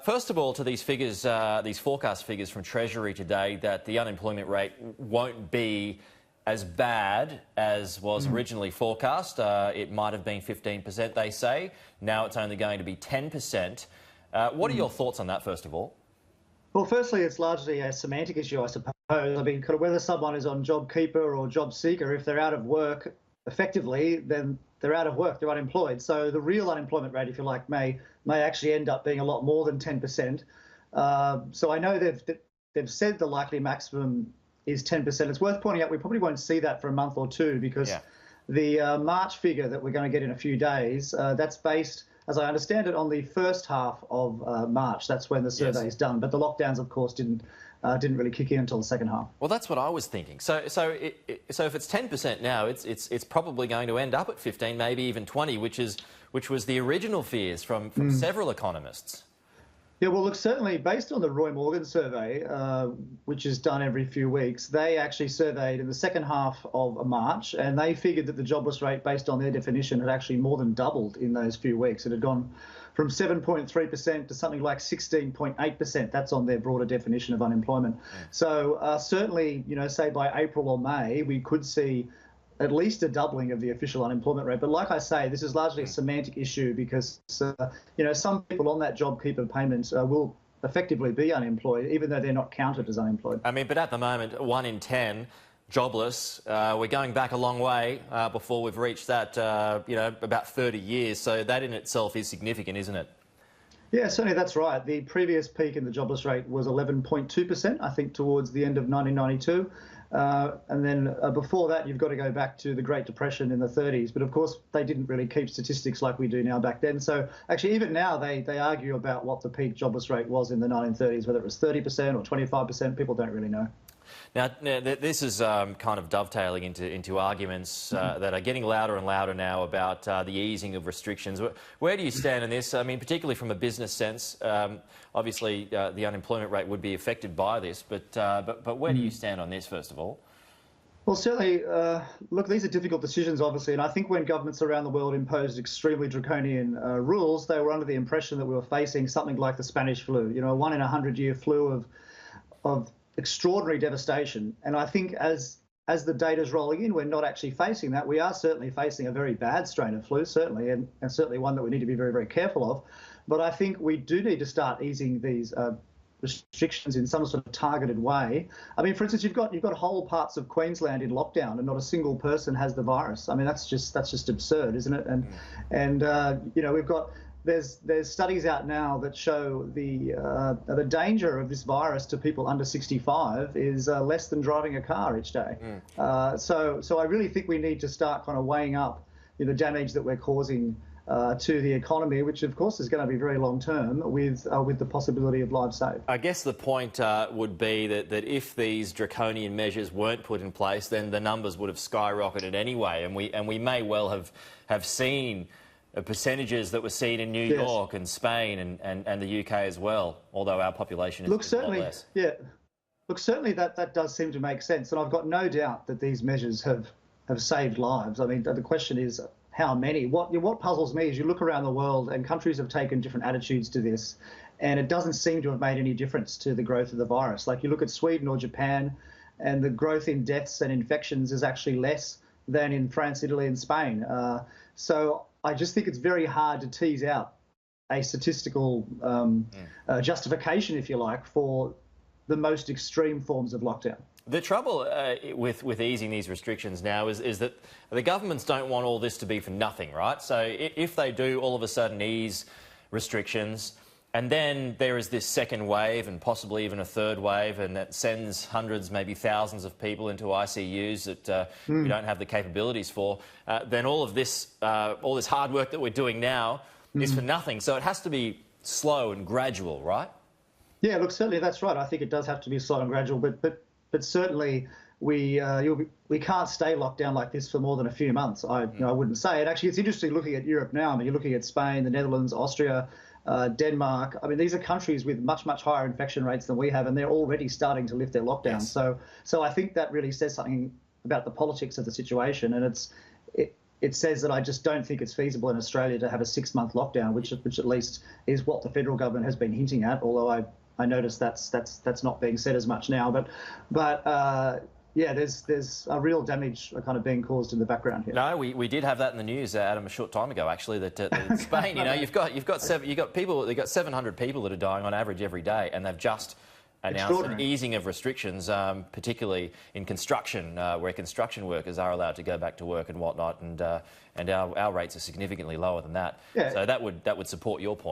First of all, to these figures, these forecast figures from Treasury today, that the unemployment rate won't be as bad as was originally forecast. It might have been 15%, they say. Now it's only going to be 10%. What are your thoughts on that, first of all? Well, firstly, it's largely a semantic issue, I suppose. I mean, kind of whether someone is on JobKeeper or JobSeeker, if they're out of work effectively, then they're out of work, they're unemployed. So the real unemployment rate, if you like, may actually end up being a lot more than 10%. So I know they've said the likely maximum is 10%. It's worth pointing out we probably won't see that for a month or two because the March figure that we're going to get in a few days, that's based, as I understand it, on the first half of March. That's when the survey is done. But the lockdowns, of course, didn't really kick in until the second half. Well, that's what I was thinking. So if it's 10% now, it's probably going to end up at 15, maybe even 20, which was the original fears from several economists. Yeah, well, look, certainly based on the Roy Morgan survey, which is done every few weeks, they actually surveyed in the second half of March, and they figured that the jobless rate, based on their definition, had actually more than doubled in those few weeks. It had gone from 7.3% to something like 16.8%. That's on their broader definition of unemployment. So certainly, you know, say by April or May, we could see at least a doubling of the official unemployment rate. But like I say, this is largely a semantic issue because, you know, some people on that JobKeeper payment will effectively be unemployed, even though they're not counted as unemployed. I mean, but at the moment, 1 in 10 jobless. We're going back a long way before we've reached that, you know, about 30 years. So that in itself is significant, isn't it? Yeah, certainly that's right. The previous peak in the jobless rate was 11.2%, I think, towards the end of 1992. And then before that, you've got to go back to the Great Depression in the 30s. But of course, they didn't really keep statistics like we do now back then. So actually, even now, they argue about what the peak jobless rate was in the 1930s, whether it was 30% or 25%. People don't really know. Now this is kind of dovetailing into arguments that are getting louder and louder now about the easing of restrictions. Where do you stand on this? I mean, particularly from a business sense. Obviously, the unemployment rate would be affected by this, but where do you stand on this, first of all? Well, certainly, look, these are difficult decisions, obviously, and I think when governments around the world imposed extremely draconian rules, they were under the impression that we were facing something like the Spanish flu, you know, a 1 in 100-year flu of extraordinary devastation. And I think as the data's rolling in, we're not actually facing that. We are certainly facing a very bad strain of flu, certainly, and certainly one that we need to be very, very careful of. But I think we do need to start easing these restrictions in some sort of targeted way. I mean, for instance, you've got whole parts of Queensland in lockdown, and not a single person has the virus. I mean, that's just absurd, isn't it? And you know, there's studies out now that show the danger of this virus to people under 65 is less than driving a car each day. So I really think we need to start kind of weighing up the damage that we're causing to the economy, which of course is going to be very long term, with the possibility of lives saved. I guess the point would be that if these draconian measures weren't put in place, then the numbers would have skyrocketed anyway, and we may well have seen percentages that were seen in New York and Spain and the UK as well, although our population is a lot less. Yeah. Look, certainly that does seem to make sense, and I've got no doubt that these measures have saved lives. I mean, the question is how many. What puzzles me is you look around the world and countries have taken different attitudes to this, and it doesn't seem to have made any difference to the growth of the virus. Like you look at Sweden or Japan, and the growth in deaths and infections is actually less than in France, Italy, and Spain. So I just think it's very hard to tease out a statistical justification, if you like, for the most extreme forms of lockdown. The trouble with easing these restrictions now is that the governments don't want all this to be for nothing, right? So if they do all of a sudden ease restrictions, and then there is this second wave and possibly even a third wave, and that sends hundreds, maybe thousands of people into ICUs that we don't have the capabilities for, then all this hard work that we're doing now is for nothing. So it has to be slow and gradual, right? Yeah, look, certainly that's right. I think it does have to be slow and gradual, but certainly we can't stay locked down like this for more than a few months. I wouldn't say. And actually, it's interesting looking at Europe now. I mean, you're looking at Spain, the Netherlands, Austria, Denmark. I mean, these are countries with much, much higher infection rates than we have, and they're already starting to lift their lockdowns. So I think that really says something about the politics of the situation, and it says that I just don't think it's feasible in Australia to have a 6-month lockdown, which at least is what the federal government has been hinting at. Although I notice that's not being said as much now. But yeah, there's a real damage kind of being caused in the background here. No, we did have that in the news, Adam, a short time ago. Actually, that in Spain, you've got 700 people that are dying on average every day, and they've just announced an easing of restrictions, particularly in construction, where construction workers are allowed to go back to work and whatnot, and our rates are significantly lower than that. Yeah. So that would support your point.